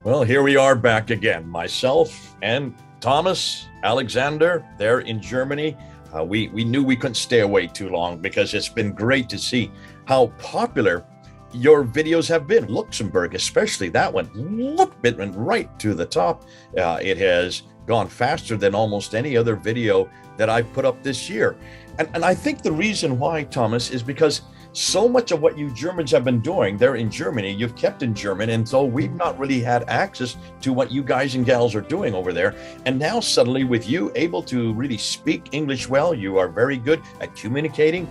Well, here we are back again, myself and Thomas Alexander there in Germany. We knew we couldn't stay away too long because it's been great to see how popular your videos have been. Luxembourg, especially that one, look, it went right to the top. It has gone faster than almost any other video that I've put up this year. And I think the reason why, Thomas, is because so much of what you Germans have been doing there in Germany, you've kept in German. And so we've not really had access to what you guys and gals are doing over there. And now suddenly with you able to really speak English well, you are very good at communicating.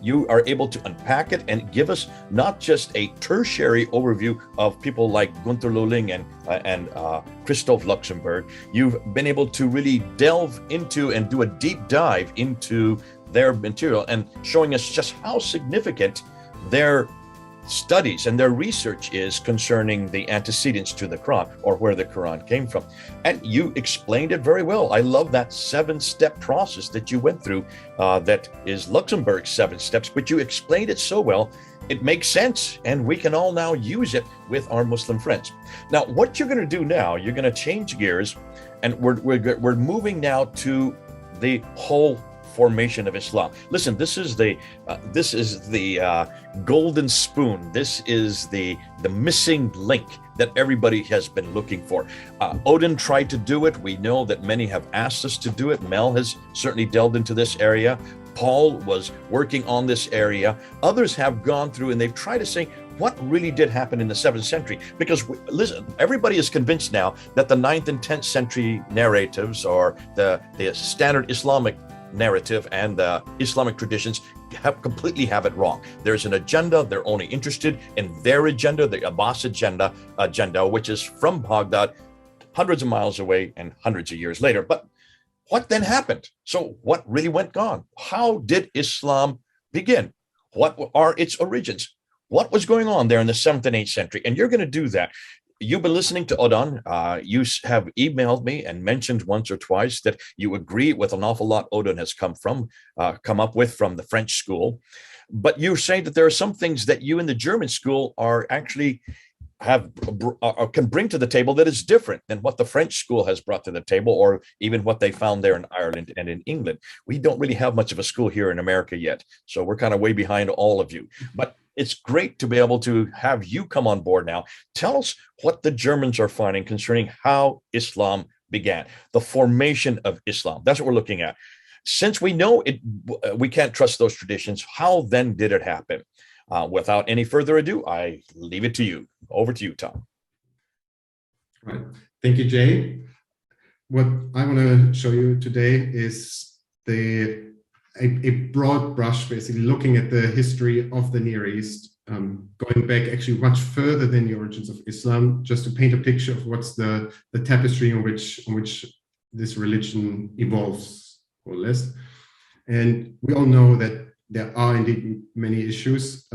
You are able to unpack it and give us not just a tertiary overview of people like Gunther Luling and Christoph Luxemburg. You've been able to really delve into and do a deep dive into their material and showing us just how significant their studies and their research is concerning the antecedents to the Quran, or where the Quran came from. And you explained it very well. I love that 7-step process that you went through. That is Luxembourg's 7 steps, but you explained it so well. It makes sense, and we can all now use it with our Muslim friends. Now, what you're going to do now, you're going to change gears, and we're moving now to the whole formation of Islam. Listen, this is the golden spoon. This is the missing link that everybody has been looking for. Odin tried to do it. We know that many have asked us to do it. Mel has certainly delved into this area. Paul was working on this area. Others have gone through and they've tried to say what really did happen in the 7th century. Because listen, everybody is convinced now that the 9th and 10th century narratives, or the standard Islamic narrative and the Islamic traditions, completely have it wrong. There's an agenda. They're only interested in their agenda, the Abbas agenda, which is from Baghdad, hundreds of miles away and hundreds of years later. But what then happened? So what really went on? How did Islam begin? What are its origins? What was going on there in the 7th and 8th century? And you're going to do that. You've been listening to Odin. You have emailed me and mentioned once or twice that you agree with an awful lot Odin has come up with from the French school. But you're saying that there are some things that you in the German school are actually can bring to the table that is different than what the French school has brought to the table, or even what they found there in Ireland and in England. We don't really have much of a school here in America yet, so we're kind of way behind all of you. But it's great to be able to have you come on board now. Tell us what the Germans are finding concerning how Islam began, the formation of Islam. That's what we're looking at. Since we know it, we can't trust those traditions. How then did it happen? Without any further ado, I leave it to you. Over to you, Tom. Right. Thank you, Jay. What I want to show you today is a broad brush, basically looking at the history of the Near East, going back actually much further than the origins of Islam, just to paint a picture of what's the tapestry on which this religion evolves, more or less. And we all know that there are indeed many issues.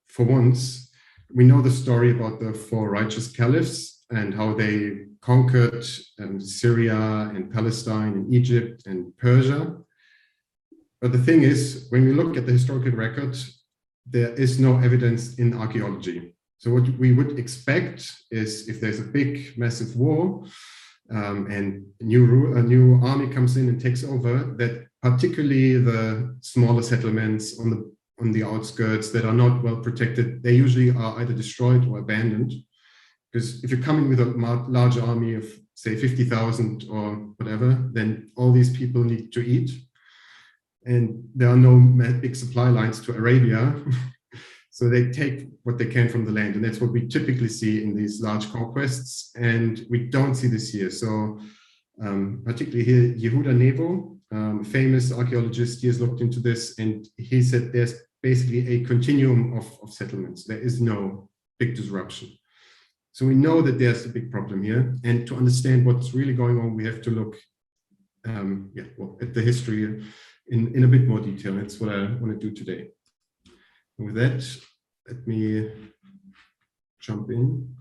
For once, we know the story about the 4 righteous caliphs and how they conquered Syria and Palestine and Egypt and Persia. But the thing is, when we look at the historical record, there is no evidence in archaeology. So what we would expect is, if there's a big, massive war and a new army comes in and takes over, that particularly the smaller settlements on the outskirts that are not well protected, they usually are either destroyed or abandoned. Because if you're coming with a large army of, say, 50,000 or whatever, then all these people need to eat. And there are no big supply lines to Arabia. So they take what they can from the land. And that's what we typically see in these large conquests. And we don't see this here. So particularly here, Yehuda Nevo, famous archaeologist, he has looked into this, and he said there's basically a continuum of settlements. There is no big disruption. So we know that there's a big problem here. And to understand what's really going on, we have to look at the history in a bit more detail. That's what I want to do today. And with that, let me jump in.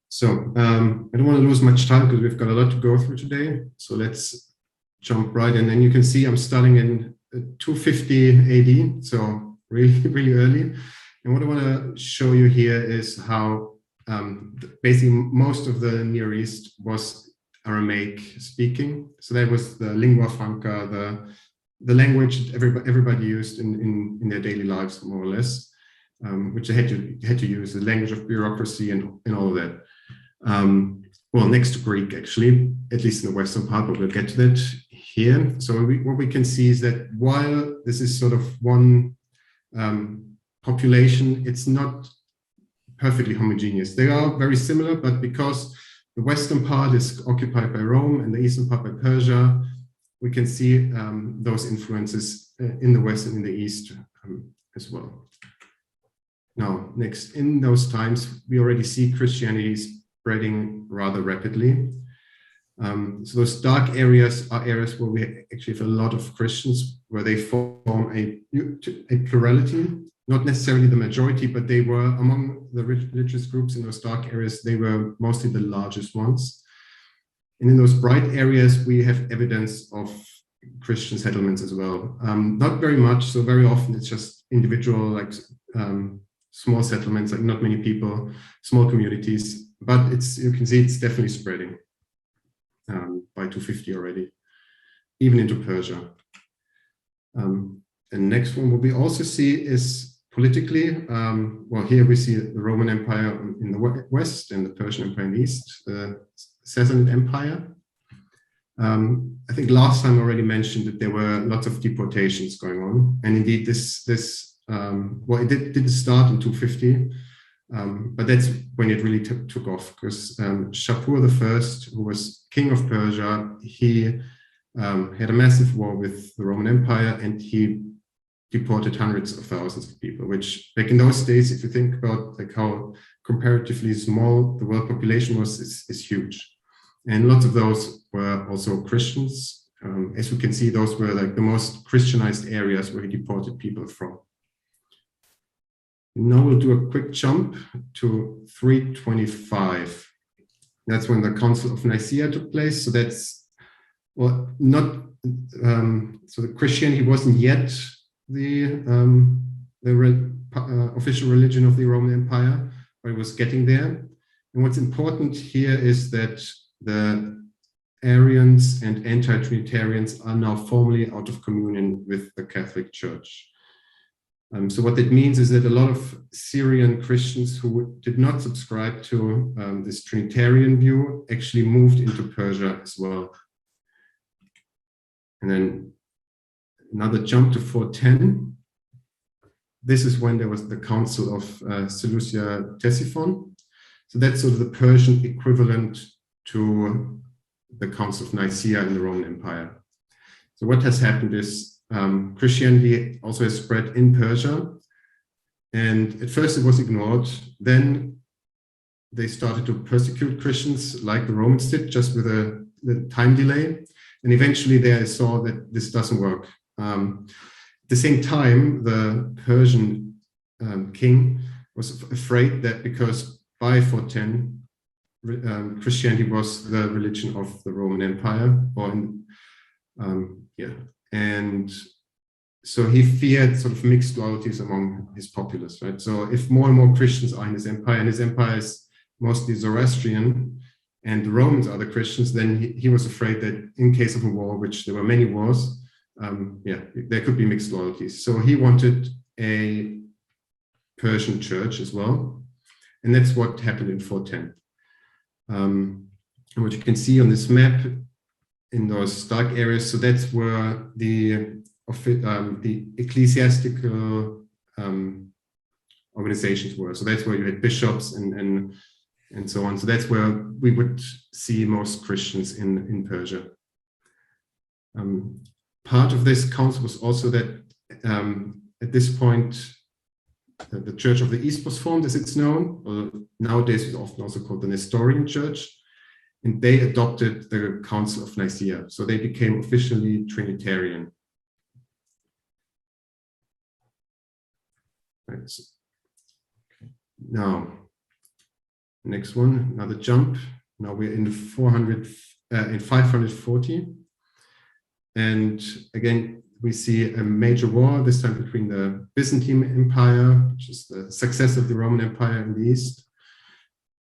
So I don't want to lose much time because we've got a lot to go through today. So let's jump right in. And you can see I'm starting in 250 AD, so really, really early. And what I want to show you here is how basically most of the Near East was Aramaic speaking. So that was the lingua franca, the language that everybody used in their daily lives, more or less, which they had to use, the language of bureaucracy and all of that. Well, next to Greek, actually, at least in the western part, but we'll get to that here. So what we can see is that while this is sort of one population, it's not perfectly homogeneous. They are very similar, but because the western part is occupied by Rome and the eastern part by Persia, we can see those influences in the west and in the east as well. Now, next, in those times, we already see Christianity spreading rather rapidly. So those dark areas are areas where we actually have a lot of Christians, where they form a plurality, not necessarily the majority, but they were among the religious groups in those dark areas, they were mostly the largest ones. And in those bright areas, we have evidence of Christian settlements as well. Not very much, so very often it's just individual, like small settlements, like not many people, small communities, but you can see it's definitely spreading by 250 already, even into Persia. And next one, what we also see is politically, well, here we see the Roman Empire in the west and the Persian Empire in the east, the Sassanid Empire. I think last time I already mentioned that there were lots of deportations going on, and indeed well, it didn't start in 250, but that's when it really took off, because Shapur I, who was king of Persia, he had a massive war with the Roman Empire, and he deported hundreds of thousands of people, which back in those days, if you think about like how comparatively small the world population was, is huge. And lots of those were also Christians. As we can see, those were like the most Christianized areas where he deported people from. Now we'll do a quick jump to 325. That's when the Council of Nicaea took place. So that's, well, not, so the Christianity wasn't yet the official religion of the Roman Empire, but it was getting there. And what's important here is that the Arians and anti-Trinitarians are now formally out of communion with the Catholic Church. So what that means is that a lot of Syrian Christians who did not subscribe to this Trinitarian view actually moved into Persia as well. And then another jump to 410. This is when there was the Council of Seleucia-Ctesiphon. So that's sort of the Persian equivalent to the Council of Nicaea in the Roman Empire. So what has happened is Christianity also has spread in Persia, and at first it was ignored. Then they started to persecute Christians like the Romans did, just with a time delay. And eventually they saw that this doesn't work. At the same time, the Persian king was afraid that because by 410, Christianity was the religion of the Roman Empire, and so he feared sort of mixed loyalties among his populace, right? So if more and more Christians are in his empire, and his empire is mostly Zoroastrian, and the Romans are the Christians, then he was afraid that in case of a war, which there were many wars, there could be mixed loyalties. So he wanted a Persian church as well, and that's what happened in 410. And what you can see on this map in those dark areas, so that's where the ecclesiastical organizations were. So that's where you had bishops and so on. So that's where we would see most Christians in Persia. Part of this council was also that at this point, the Church of the East was formed, as it's known. Nowadays, it's often also called the Nestorian Church. And they adopted the Council of Nicaea. So they became officially Trinitarian. Right. Now, next one, another jump. Now we're in 540. And again, we see a major war, this time between the Byzantine Empire, which is the successor of the Roman Empire in the East,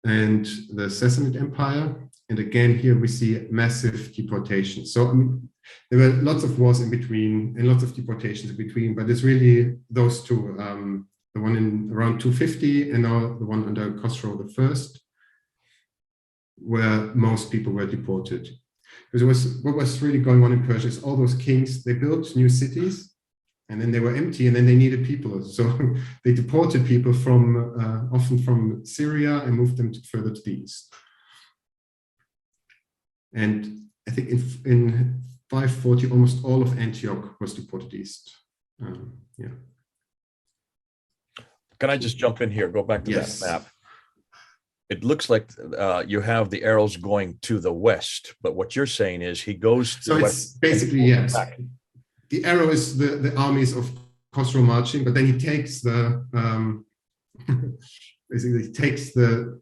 and the Sassanid Empire. And again, here we see massive deportation. So I mean, there were lots of wars in between and lots of deportations in between, but it's really those two, the one in around 250 and now the one under Khosrow I, where most people were deported. Because what was really going on in Persia is all those kings, they built new cities and then they were empty and then they needed people. So they deported people from often from Syria and moved them further to the east. And I think in 540, almost all of Antioch was deported east. Yeah. Can I just jump in here? Go back to Yes. that map. It looks like you have the arrows going to the west, but what you're saying is he goes to so the it's west. basically, yes. The arrow is the armies of Khosrow marching, but then he takes the basically takes the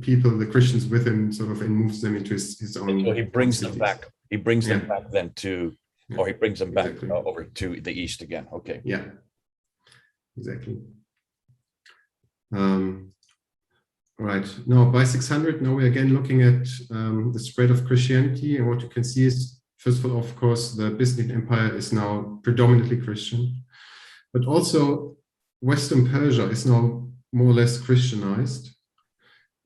people, the Christians with him, sort of, and moves them into his own. So he brings them cities. back. He brings them back then to, or he brings them back Exactly. over to the east again. Okay. Yeah, exactly. Right now, by 600, now we're again looking at the spread of Christianity, and what you can see is, first of course, the Byzantine Empire is now predominantly Christian, but also Western Persia is now more or less Christianized,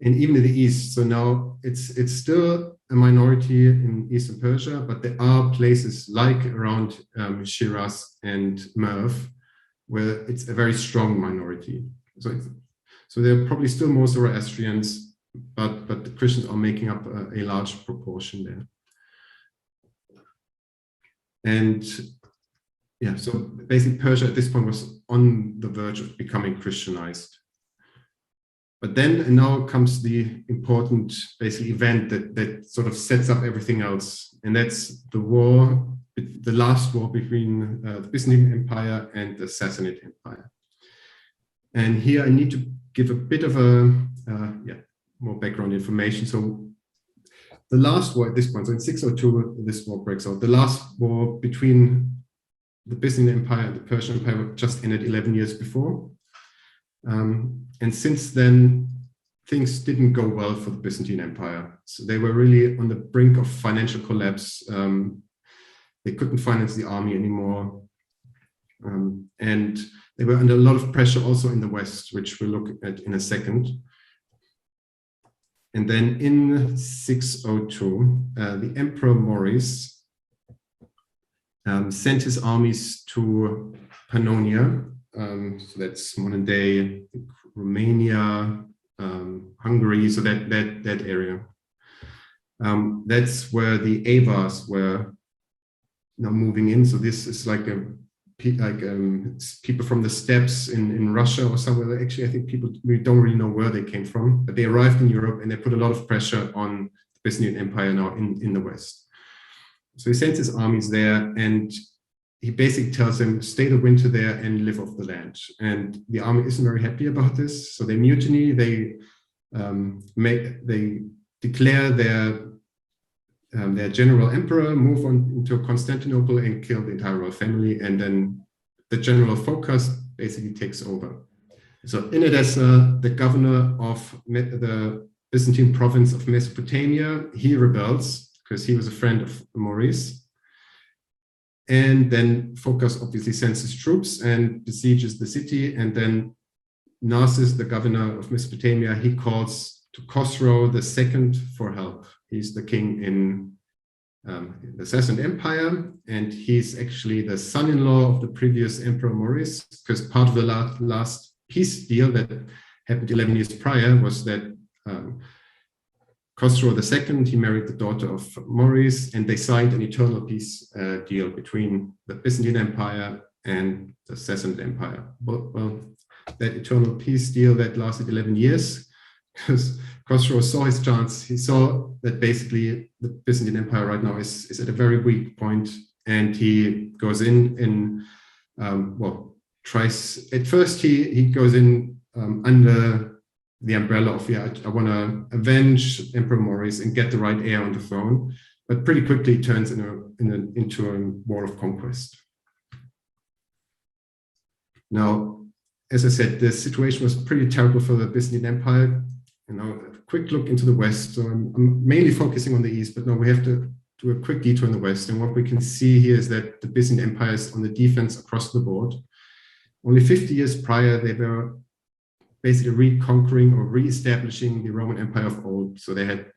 and even in the east. So now it's still a minority in Eastern Persia, but there are places like around Shiraz and Merv where it's a very strong minority. So there are probably still more Zoroastrians, but the Christians are making up a large proportion there. And yeah, so basically Persia at this point was on the verge of becoming Christianized. But then, and now comes the important basically event that sort of sets up everything else. And that's the war, the last war between the Byzantine Empire and the Sassanid Empire. And here I need to give a bit of more background information. So the last war at this point, so in 602, this war breaks out. The last war between the Byzantine Empire and the Persian Empire just ended 11 years before. And since then, things didn't go well for the Byzantine Empire. So they were really on the brink of financial collapse. They couldn't finance the army anymore. And they were under a lot of pressure also in the West, which we'll look at in a second. And then in 602, the Emperor Maurice sent his armies to Pannonia. So that's modern day Romania, Hungary, so that area. That's where the Avars were now moving in. So this is like people from the steppes in Russia or somewhere. Actually, I think we don't really know where they came from, but they arrived in Europe and they put a lot of pressure on the Byzantine Empire now in the West. So he sends his armies there, and he basically tells them, stay the winter there and live off the land. And the army isn't very happy about this. So they mutiny, they declare their general emperor, move on into Constantinople and kill the entire royal family. And then the general Phocas basically takes over. So in Edessa, the governor of the Byzantine province of Mesopotamia, he rebels because he was a friend of Maurice. And then Phocas obviously sends his troops and besieges the city. And then Narses, the governor of Mesopotamia, he calls to Khosrow II for help. He's the king in the Sassanid Empire, and he's actually the son-in-law of the previous Emperor Maurice, because part of the last peace deal that happened 11 years prior was that Khosrow II, he married the daughter of Maurice, and they signed an eternal peace deal between the Byzantine Empire and the Sassanid Empire. Well, that eternal peace deal that lasted 11 years, because Khosrow saw his chance. He saw that basically the Byzantine Empire right now is at a very weak point, and he goes in and tries. At first, he goes in under the umbrella of, I want to avenge Emperor Maurice and get the right heir on the throne, but pretty quickly it turns into a war of conquest. Now, as I said, the situation was pretty terrible for the Byzantine Empire. Now, a quick look into the West. So I'm mainly focusing on the East, but now we have to do a quick detour in the West. And what we can see here is that the Byzantine Empire is on the defense across the board. Only 50 years prior, they were basically reconquering or re-establishing the Roman Empire of old. So they had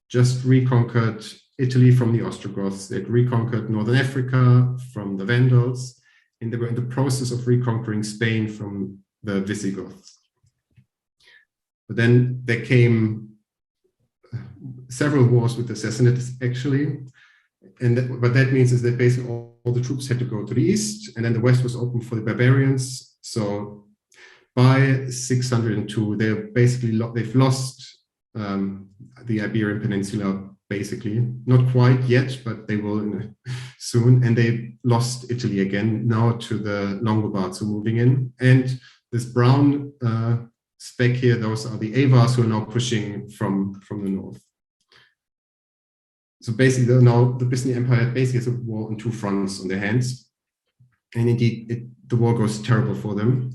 just reconquered Italy from the Ostrogoths. They had reconquered Northern Africa from the Vandals, and they were in the process of reconquering Spain from the Visigoths. But then there came several wars with the Sassanids, actually. And what that means is that basically all the troops had to go to the east, and then the west was open for the barbarians. So by 602, they've lost the Iberian Peninsula, basically. Not quite yet, but they will soon. And they lost Italy again, now to the Longobards who are moving in. And this brown speck here, those are the Avars who are now pushing from the north. So basically now the Byzantine Empire basically has a war on two fronts on their hands. And indeed, the war goes terrible for them.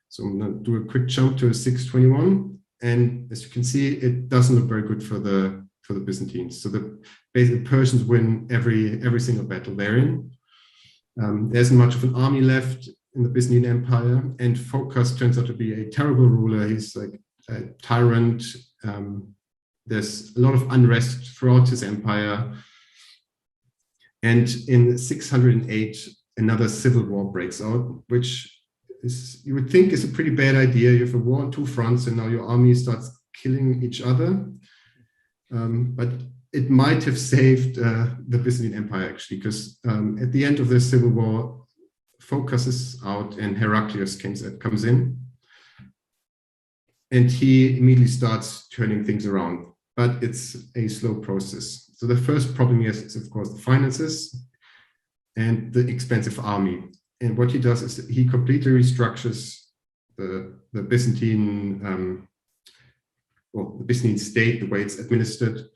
So I'm going to do a quick jump to 621. And as you can see, it doesn't look very good for the Byzantines. So basically the Persians win every single battle they're in. There isn't much of an army left in the Byzantine Empire, and Phocas turns out to be a terrible ruler. He's like a tyrant. There's a lot of unrest throughout his empire. And in 608, another civil war breaks out, which you would think is a pretty bad idea. You have a war on two fronts, and now your army starts killing each other. But it might have saved the Byzantine Empire, actually, because at the end of the civil war, Phocas is out and Heraclius comes in. And he immediately starts turning things around. But it's a slow process. So the first problem is of course, the finances and the expensive army. And what he does is he completely restructures the Byzantine the Byzantine state, the way it's administered.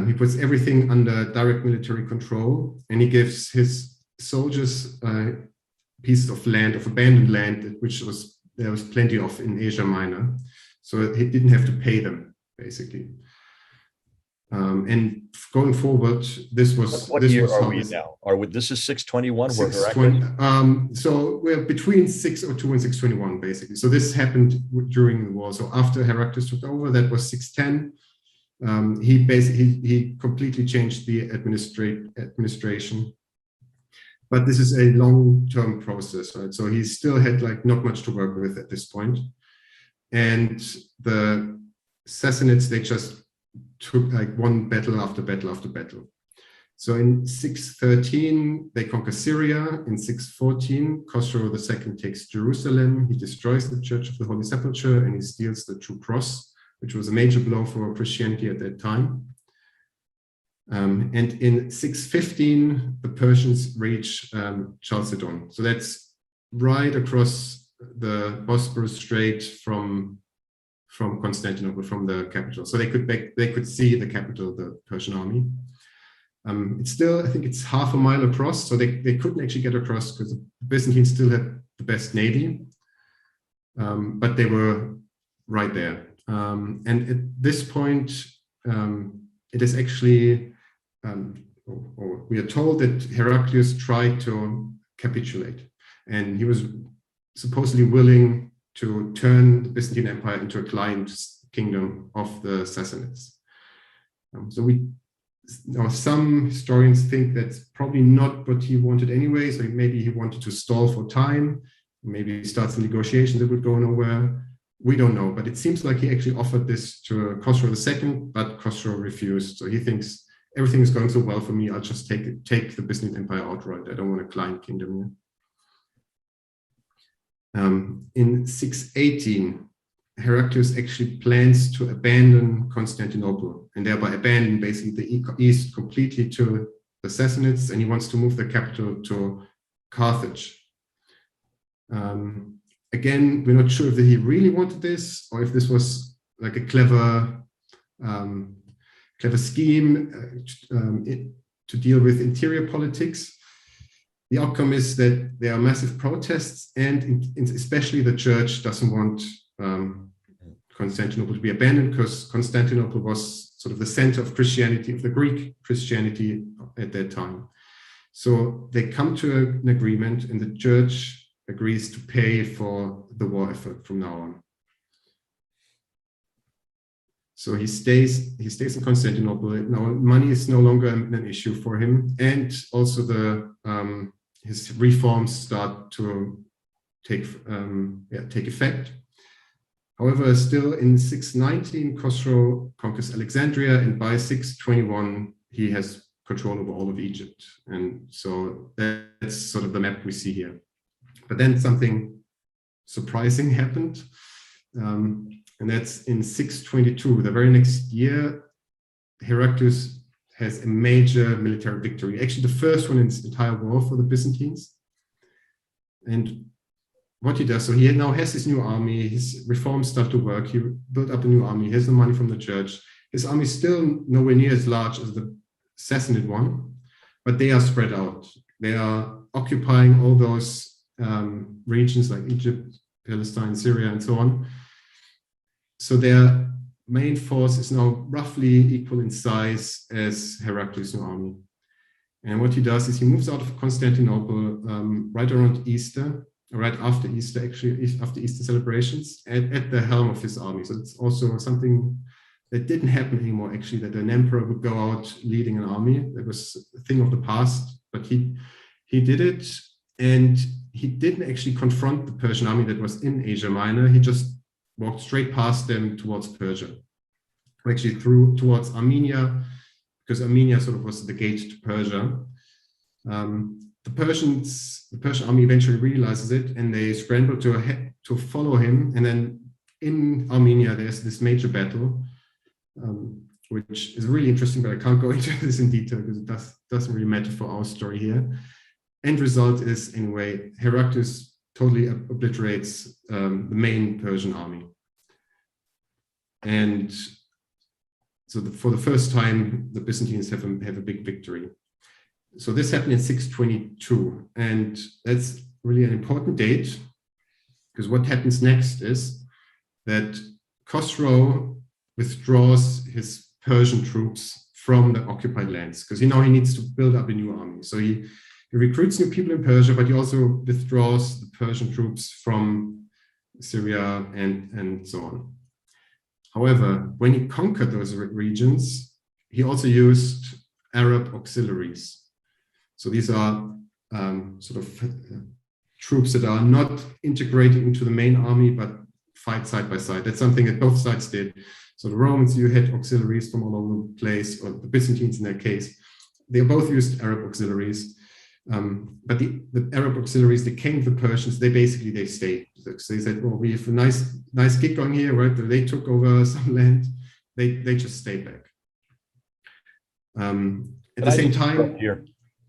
He puts everything under direct military control, and he gives his soldiers pieces of land, of abandoned land, which there was plenty of in Asia Minor. So he didn't have to pay them, basically. And going forward, this was what this year was are we now? This is 621? So we're between 602 and 621, basically. So this happened during the war. So after Heraclius took over, that was 610. He completely changed the administration. But this is a long-term process, right? So he still had like not much to work with at this point. And the Sassanids, they just took like one battle after battle after battle. So in 613, they conquer Syria. In 614, Khosrow II takes Jerusalem. He destroys the Church of the Holy Sepulchre, and he steals the True Cross, which was a major blow for Christianity at that time. And in 615, the Persians reach Chalcedon. So that's right across the Bosporus Strait from Constantinople, from the capital. So they could see the capital, the Persian army. It's still, I think it's half a mile across, so they couldn't actually get across because the Byzantines still had the best navy, but they were right there. And at this point, it is actually, or we are told that Heraclius tried to capitulate, and he was supposedly willing to turn the Byzantine Empire into a client kingdom of the Sassanids. Some historians think that's probably not what he wanted anyway. So maybe he wanted to stall for time, maybe start some negotiations that would go nowhere. We don't know, but it seems like he actually offered this to Khosrow II, but Khosrow refused. So he thinks everything is going so well for me, I'll just take the Byzantine Empire outright. I don't want a client kingdom here. In 618, Heraclius actually plans to abandon Constantinople and thereby abandon basically the east completely to the Sassanids, and he wants to move the capital to Carthage. Again, we're not sure if he really wanted this or if this was like a clever scheme to deal with interior politics. the outcome is that there are massive protests, and especially the church doesn't want Constantinople to be abandoned, because Constantinople was sort of the center of Christianity, of the Greek Christianity at that time. So they come to an agreement, and the church agrees to pay for the war effort from now on. So he stays in Constantinople. Now money is no longer an issue for him, and also his reforms start to take effect. However, still in 619, Khosrow conquers Alexandria, and by 621 he has control over all of Egypt. And so that's sort of the map we see here. But then something surprising happened. And that's in 622, the very next year, Heraclius has a major military victory, actually the first one in this entire war for the Byzantines. And what he does, so he now has his new army, his reforms start to work, he built up a new army, he has the money from the church. His army is still nowhere near as large as the Sassanid one, but they are spread out. They are occupying all those regions like Egypt, Palestine, Syria, and so on. So their main force is now roughly equal in size as Heraclius' new army. And what he does is he moves out of Constantinople right around Easter, right after Easter, actually, after Easter celebrations, at the helm of his army. So it's also something that didn't happen anymore, actually, that an emperor would go out leading an army. That was a thing of the past, but he did it, and he didn't actually confront the Persian army that was in Asia Minor. He just walked straight past them towards Persia, actually towards Armenia, because Armenia sort of was the gate to Persia. The Persian army eventually realizes it, and they scramble to follow him. And then in Armenia, there's this major battle, which is really interesting, but I can't go into this in detail because it doesn't really matter for our story here. End result is, anyway, Heraclius totally obliterates the main Persian army. And so for the first time, the Byzantines have a big victory. So this happened in 622, and that's really an important date, because what happens next is that Khosrow withdraws his Persian troops from the occupied lands, because he needs to build up a new army. So he recruits new people in Persia, but he also withdraws the Persian troops from Syria and so on. However, when he conquered those regions, he also used Arab auxiliaries. So these are sort of troops that are not integrated into the main army, but fight side by side. That's something that both sides did. So the Romans, you had auxiliaries from all over the place, or the Byzantines in their case. They both used Arab auxiliaries. But the Arab auxiliaries that came to the Persians, they stayed. So they said, well, we have a nice gig going here, right? They took over some land. They just stayed back. At the same time,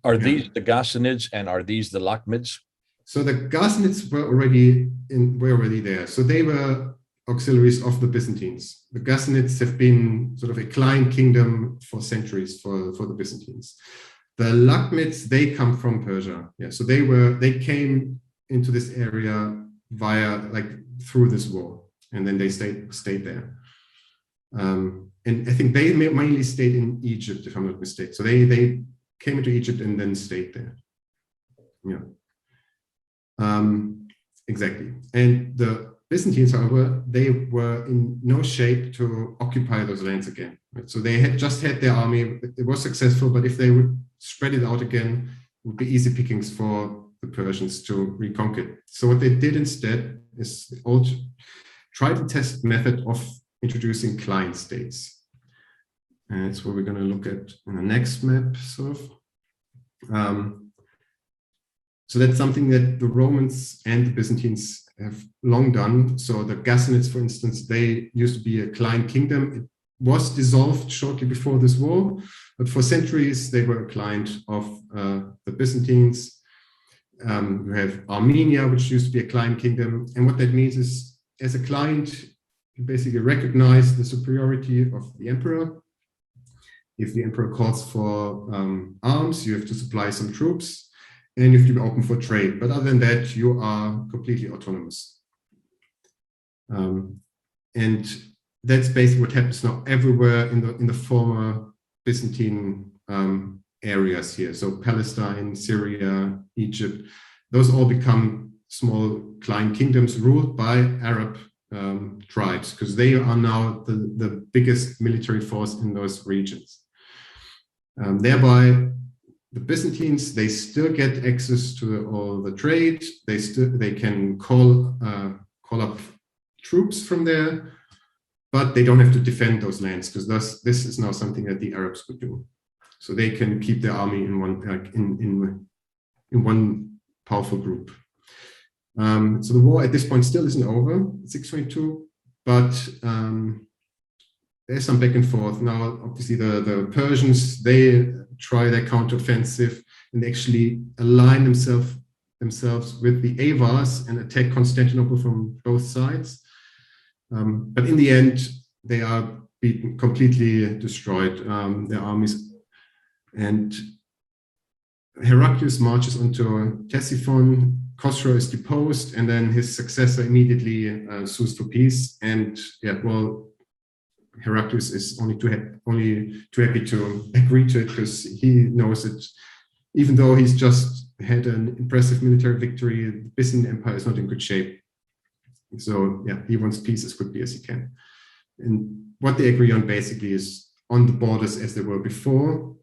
are these the Ghassanids and are these the Lakhmids? So the Ghassanids were already there. So they were auxiliaries of the Byzantines. The Ghassanids have been sort of a client kingdom for centuries for the Byzantines. The Lakhmids, they come from Persia. Yeah, so they came into this area through this war, and then they stayed there. And I think they mainly stayed in Egypt, if I'm not mistaken. So they came into Egypt and then stayed there. Yeah. Exactly. And the Byzantines, however, they were in no shape to occupy those lands again. Right? So they had just had their army. It was successful, but if they would spread it out again, it would be easy pickings for the Persians to reconquer. So what they did instead is the old tried and tested method of introducing client states. And that's what we're going to look at in the next map, sort of. So that's something that the Romans and the Byzantines have long done. So the Ghassanids, for instance, they used to be a client kingdom. It was dissolved shortly before this war, but for centuries they were a client of the Byzantines. You have Armenia, which used to be a client kingdom. And what that means is, as a client, you basically recognize the superiority of the emperor. If the emperor calls for arms, you have to supply some troops. and you have to be open for trade. But other than that, you are completely autonomous. And that's basically what happens now everywhere in the former Byzantine areas here. So Palestine, Syria, Egypt, those all become small client kingdoms ruled by Arab tribes, because they are now the biggest military force in those regions. Thereby, the Byzantines, they still get access to all the trade. They can call up troops from there, but they don't have to defend those lands, because this is now something that the Arabs would do. So they can keep their army in one powerful group. So the war at this point still isn't over, 622, but there's some back and forth. Now, obviously, the Persians, they try their counteroffensive and actually align themselves with the Avars and attack Constantinople from both sides. But in the end, they are beaten, completely destroyed, their armies. And Heraclius marches onto Ctesiphon, Khosrow is deposed, and then his successor immediately sues for peace. And yeah, well, Heraclius is only too happy to agree to it, because he knows that even though he's just had an impressive military victory, the Byzantine Empire is not in good shape. So yeah, he wants peace as quickly as he can. And what they agree on basically is on the borders as they were before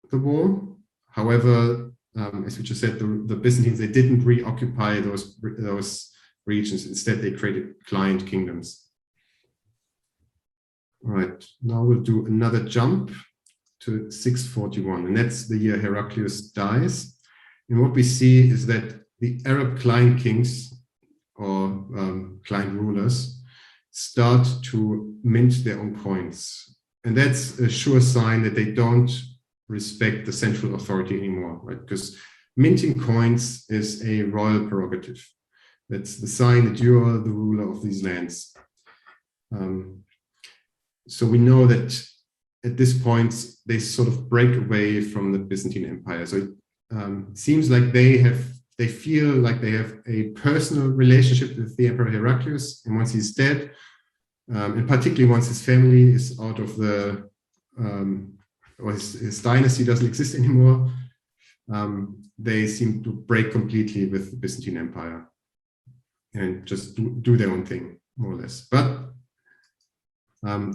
the war. However, as we just said, the Byzantines, they didn't reoccupy those regions. Instead, they created client kingdoms. All right, now we'll do another jump to 641, and that's the year Heraclius dies. And what we see is that the Arab client kings, or client rulers, start to mint their own coins. And that's a sure sign that they don't respect the central authority anymore, right? Because minting coins is a royal prerogative. That's the sign that you are the ruler of these lands. So we know that at this point, they sort of break away from the Byzantine Empire. So it seems like they feel like they have a personal relationship with the Emperor Heraclius, and once he's dead, and particularly once his family is out of the, or his dynasty doesn't exist anymore, they seem to break completely with the Byzantine Empire and just do their own thing, more or less. But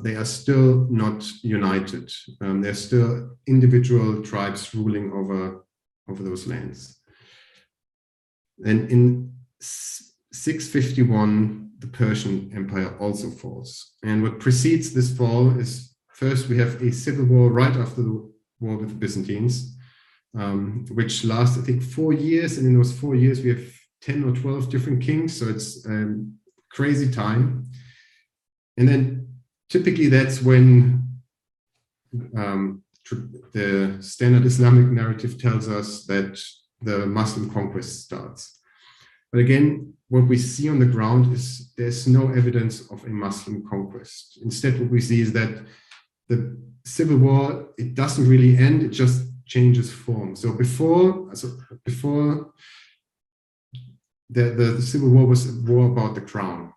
they are still not united. They're still individual tribes ruling over those lands. And in 651, the Persian Empire also falls. And what precedes this fall is, first, we have a civil war right after the war with the Byzantines, which lasts, I think, 4 years. And in those 4 years, we have 10 or 12 different kings. So it's a crazy time. And then typically that's when the standard Islamic narrative tells us that the Muslim conquest starts. But again, what we see on the ground is there's no evidence of a Muslim conquest. Instead, what we see is that the civil war, it doesn't really end, it just changes form. So before the civil war was a war about the crown.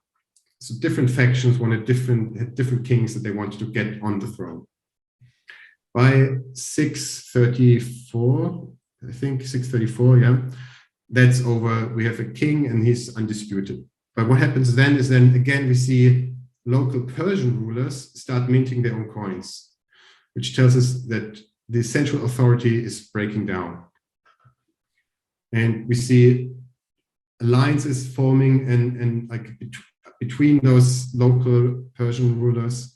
So different factions had different kings that they wanted to get on the throne. By 634, I think 634, yeah, that's over. We have a king and he's undisputed. But what happens then is again we see local Persian rulers start minting their own coins, which tells us that the central authority is breaking down. And we see alliances forming and like between those local Persian rulers.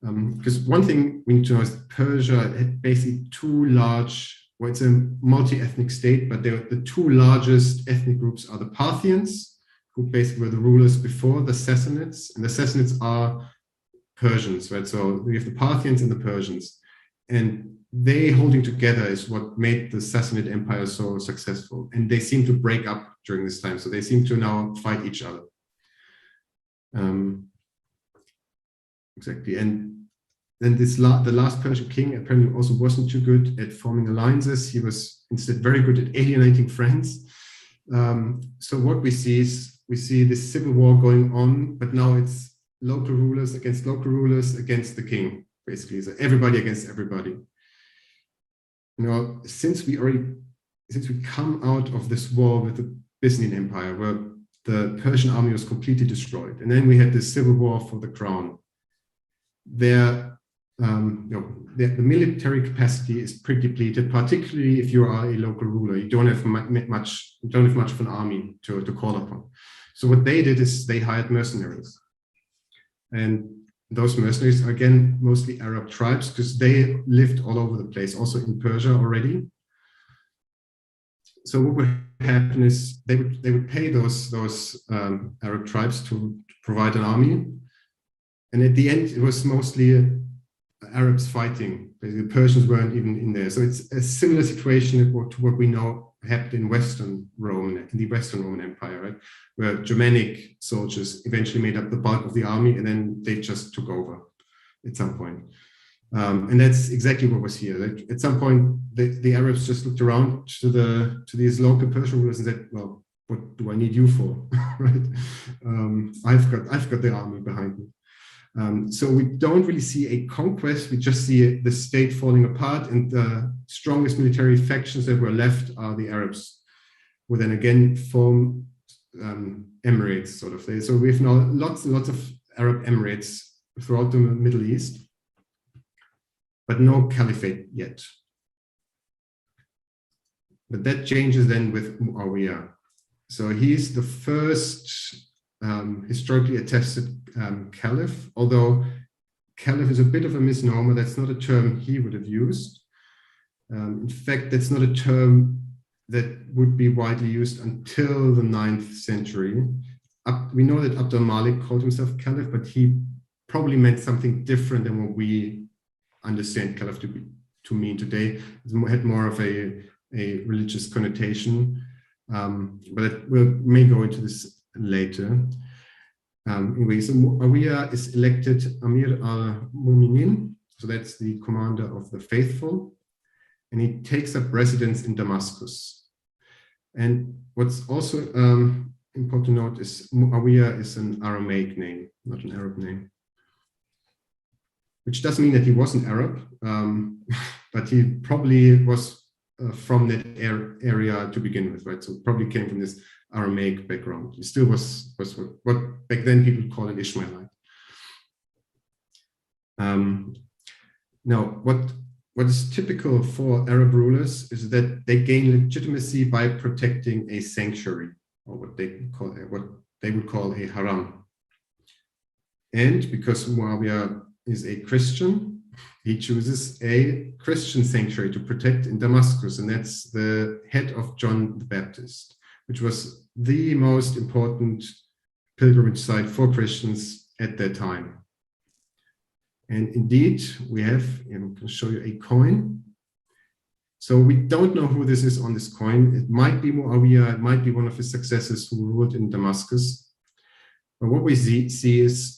Because one thing we need to know is Persia had basically two large, well, it's a multi-ethnic state, but the two largest ethnic groups are the Parthians, who basically were the rulers before the Sassanids, and the Sassanids are Persians, right? So we have the Parthians and the Persians, and they holding together is what made the Sassanid Empire so successful. And they seem to break up during this time, so they seem to now fight each other. Exactly, and then the last Persian king apparently also wasn't too good at forming alliances. He was instead very good at alienating friends. So what we see is this civil war going on, but now it's local rulers against the king, basically. So everybody against everybody. You know, since we come out of this war with the Byzantine Empire, where the Persian army was completely destroyed, and then we had this civil war for the crown. The military capacity is pretty depleted, particularly if you are a local ruler. You don't have much of an army to call upon. So what they did is they hired mercenaries, and those mercenaries are again mostly Arab tribes because they lived all over the place, also in Persia already. So what would happen is they would pay those Arab tribes to provide an army, and at the end it was mostly Arabs fighting. Basically, the Persians weren't even in there. So it's a similar situation to what we know happened in the Western Roman Empire, right? Where Germanic soldiers eventually made up the bulk of the army, and then they just took over at some point. And that's exactly what was here. Like at some point, the Arabs just looked around to these local Persian rulers and said, "Well, what do I need you for?" Right? I've got the army behind me. So we don't really see a conquest. We just see the state falling apart, and the strongest military factions that were left are the Arabs, who then again form emirates, sort of. So we have now lots and lots of Arab emirates throughout the Middle East, but no caliphate yet. But that changes then with Muawiyah. So he's the first historically attested caliph, although caliph is a bit of a misnomer. That's not a term he would have used. In fact, that's not a term that would be widely used until the 9th century. We know that Abd al-Malik called himself caliph, but he probably meant something different than what we understand caliph to mean today. It had more of a religious connotation, but we may go into this later. Anyway, so Muawiyah is elected Amir al-Mu'minin, so that's the commander of the faithful, and he takes up residence in Damascus. And what's also important to note is Muawiyah is an Aramaic name, not an Arab name, which doesn't mean that he wasn't Arab, but he probably was from that area to begin with, right? So probably came from this Aramaic background. He still was what back then people call an Ishmaelite. Now, what is typical for Arab rulers is that they gain legitimacy by protecting a sanctuary, or what they would call a haram. And because Muawiyah is a Christian, he chooses a Christian sanctuary to protect in Damascus, and that's the head of John the Baptist, which was the most important pilgrimage site for Christians at that time. And indeed, we have, I can show you a coin. So we don't know who this is on this coin. It might be Muawiyah, it might be one of his successors who ruled in Damascus. But what we see is,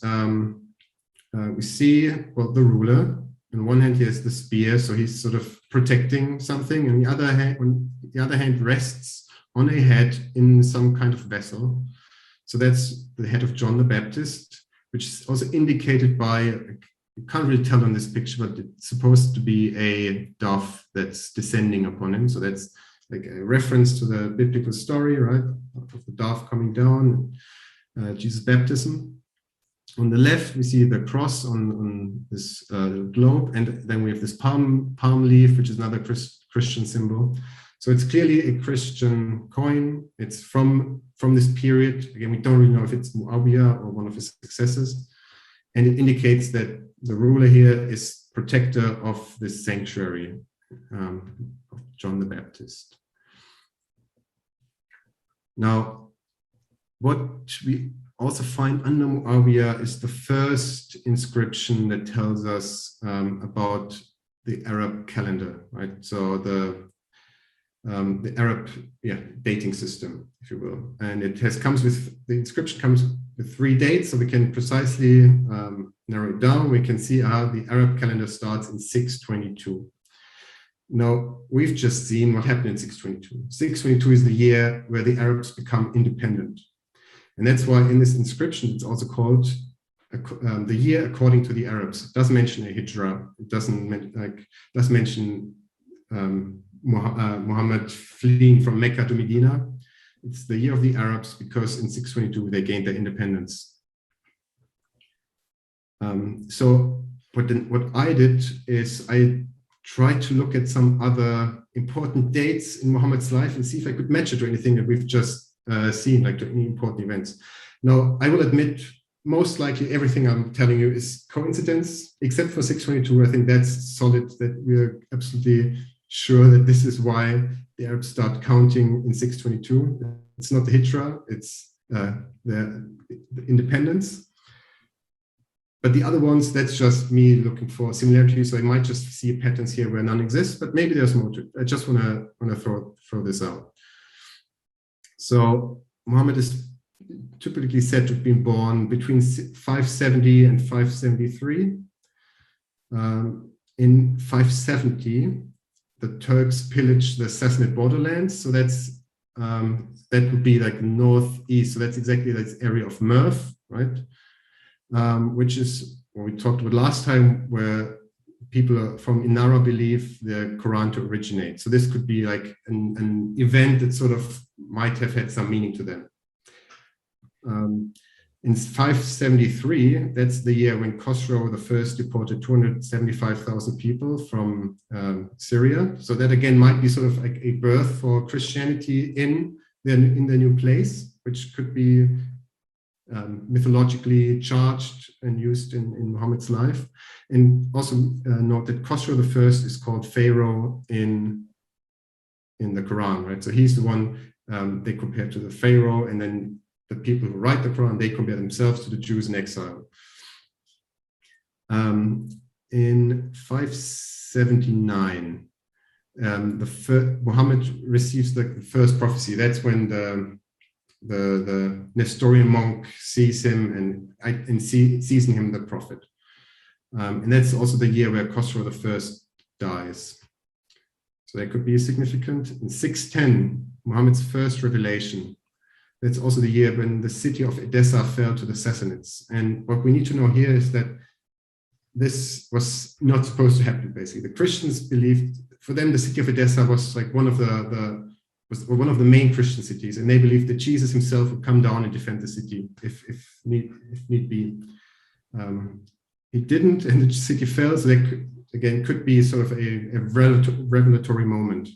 we see, well, the ruler. On one hand, he has the spear, so he's sort of protecting something. On the other hand, rests on a head in some kind of vessel. So that's the head of John the Baptist, which is also indicated by, you can't really tell on this picture, but it's supposed to be a dove that's descending upon him. So that's like a reference to the biblical story, right? Of the dove coming down, Jesus' baptism. On the left, we see the cross on this globe, and then we have this palm leaf, which is another Christian symbol. So it's clearly a Christian coin. It's from this period. Again, we don't really know if it's Muawiyah or one of his successors. And it indicates that the ruler here is protector of this sanctuary of John the Baptist. Now, what we also find under Muawiyah is the first inscription that tells us about the Arab calendar, right? So the Arab dating system, if you will, and the inscription comes the 3 dates, so we can precisely narrow it down. We can see how the Arab calendar starts in 622. Now, we've just seen what happened in 622. 622 is the year where the Arabs become independent. And that's why in this inscription, it's also called the year according to the Arabs. It doesn't mention a hijrah. It doesn't mention Muhammad fleeing from Mecca to Medina. It's the year of the Arabs because in 622 they gained their independence. So what I did is I tried to look at some other important dates in Muhammad's life and see if I could match it to anything that we've just seen, like to any important events. Now, I will admit, most likely everything I'm telling you is coincidence, except for 622. I think that's solid, that we're absolutely sure that this is why the Arabs start counting in 622. It's not the Hijra, it's the independence. But the other ones, that's just me looking for similarities. So I might just see patterns here where none exist, but maybe there's more to it. I just want to throw this out. So Muhammad is typically said to have been born between 570 and 573. In 570, the Turks pillaged the Sassanid borderlands. So that's that would be like northeast. So that's exactly that area of Merv, right? Which is what we talked about last time, where people from Inara believe the Quran to originate. So this could be like an event that sort of might have had some meaning to them. In 573, that's the year when Khosrow I deported 275,000 people from Syria. So that again might be sort of like a birth for Christianity in the new place, which could be mythologically charged and used in Muhammad's life. And also note that Khosrow I is called Pharaoh in the Quran, right? So he's the one they compare to the Pharaoh, and then the people who write the Quran, they compare themselves to the Jews in exile. In 579, Muhammad receives the first prophecy. That's when the Nestorian monk sees him and sees in him the prophet. And that's also the year where Khosrow I dies. So that could be significant. In 610, Muhammad's first revelation. That's also the year when the city of Edessa fell to the Sassanids. And what we need to know here is that this was not supposed to happen, basically. The Christians believed, for them, the city of Edessa was like one of the main Christian cities, and they believed that Jesus himself would come down and defend the city if need be. He didn't, and the city fell, so that could be sort of a revelatory moment.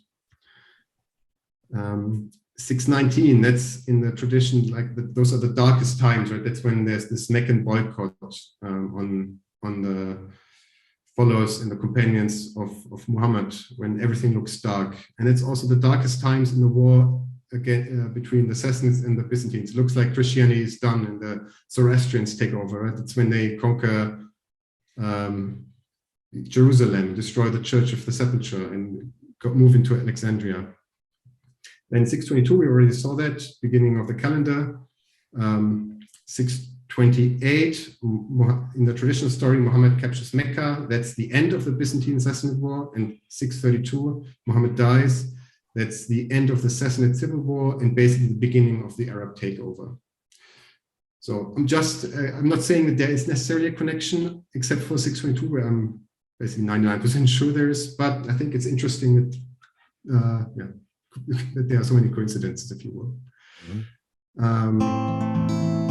619, that's in the tradition, like those are the darkest times, right? That's when there's this Meccan boycott on the followers and the companions of Muhammad, when everything looks dark. And it's also the darkest times in the war again between the Sassanids and the Byzantines. It looks like Christianity is done and the Zoroastrians take over, right? It's when they conquer Jerusalem, destroy the Church of the Sepulchre, and move into Alexandria. Then 622, we already saw that, beginning of the calendar. 628, in the traditional story, Muhammad captures Mecca. That's the end of the Byzantine Sassanid War. And 632, Muhammad dies. That's the end of the Sassanid Civil War and basically the beginning of the Arab takeover. So I'm not saying that there is necessarily a connection, except for 622, where I'm basically 99% sure there is. But I think it's interesting that that there are so many coincidences, if you will. Mm-hmm.